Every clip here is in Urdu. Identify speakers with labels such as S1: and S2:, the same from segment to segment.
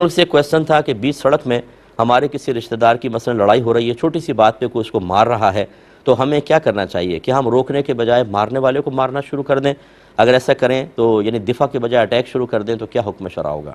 S1: سے کویسچن تھا کہ بیچ سڑک میں ہمارے کسی رشتہ دار کی مثلا لڑائی ہو رہی ہے، چھوٹی سی بات پہ کوئی اس کو مار رہا ہے، تو ہمیں کیا کرنا چاہیے؟ کہ ہم روکنے کے بجائے مارنے والے کو مارنا شروع کر دیں؟ اگر ایسا کریں تو یعنی دفاع کے بجائے اٹیک شروع کر دیں تو کیا حکم شرع ہوگا؟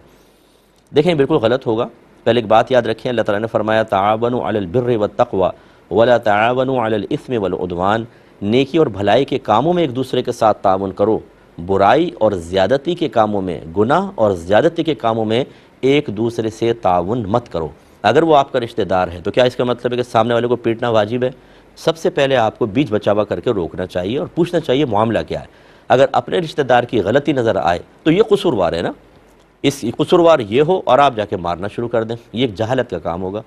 S1: دیکھیں بالکل غلط ہوگا۔ پہلے ایک بات یاد رکھیں، اللہ تعالیٰ نے فرمایا تعاونوا علی البر والتقوی ولا تعاونوا علی الاثم والعدوان، نیکی اور بھلائی کے کاموں میں ایک دوسرے کے ساتھ تعاون کرو، برائی اور زیادتی کے کاموں میں، گناہ اور زیادتی کے کاموں میں ایک دوسرے سے تعاون مت کرو۔ اگر وہ آپ کا رشتہ دار ہے تو کیا اس کا مطلب ہے کہ سامنے والے کو پیٹنا واجب ہے؟ سب سے پہلے آپ کو بیچ بچاوا کر کے روکنا چاہیے اور پوچھنا چاہیے معاملہ کیا ہے۔ اگر اپنے رشتہ دار کی غلطی نظر آئے تو یہ قصوروار ہے نا، اس قصوروار یہ ہو اور آپ جا کے مارنا شروع کر دیں، یہ ایک جہالت کا کام ہوگا۔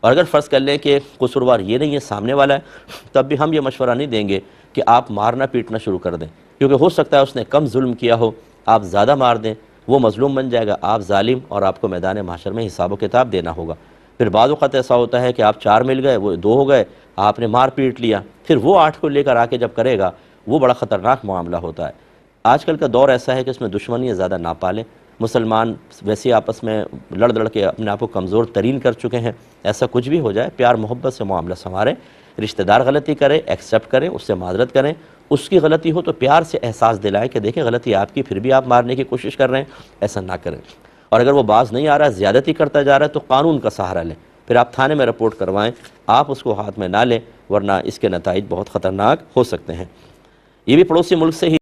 S1: اور اگر فرض کر لیں کہ قصوروار یہ نہیں ہے، سامنے والا ہے، تب بھی ہم یہ مشورہ نہیں دیں گے کہ آپ مارنا پیٹنا شروع کر دیں، کیونکہ ہو سکتا ہے اس نے کم ظلم کیا ہو، آپ زیادہ مار دیں، وہ مظلوم بن جائے گا، آپ ظالم، اور آپ کو میدان محشر میں حساب و کتاب دینا ہوگا۔ پھر بعض اوقات ایسا ہوتا ہے کہ آپ 4 مل گئے، وہ 2 ہو گئے، آپ نے مار پیٹ لیا، پھر وہ 8 کو لے کر آ کے جب کرے گا وہ بڑا خطرناک معاملہ ہوتا ہے۔ آج کل کا دور ایسا ہے کہ اس میں دشمنیاں زیادہ نہ پالیں، مسلمان ویسے آپس میں لڑ کے اپنے آپ کو کمزور ترین کر چکے ہیں، ایسا کچھ بھی ہو جائے پیار محبت سے معاملہ سنواریں، رشتہ دار غلطی کرے ایکسیپٹ کریں، اس سے معذرت کریں، اس کی غلطی ہو تو پیار سے احساس دلائیں کہ دیکھیں غلطی آپ کی، پھر بھی آپ مارنے کی کوشش کر رہے ہیں، ایسا نہ کریں۔ اور اگر وہ باز نہیں آ رہا ہے، زیادتی کرتا جا رہا ہے، تو قانون کا سہارا لیں، پھر آپ تھانے میں رپورٹ کروائیں، آپ اس کو ہاتھ میں نہ لیں، ورنہ اس کے نتائج بہت خطرناک ہو سکتے ہیں۔ یہ بھی پڑوسی ملک سے ہی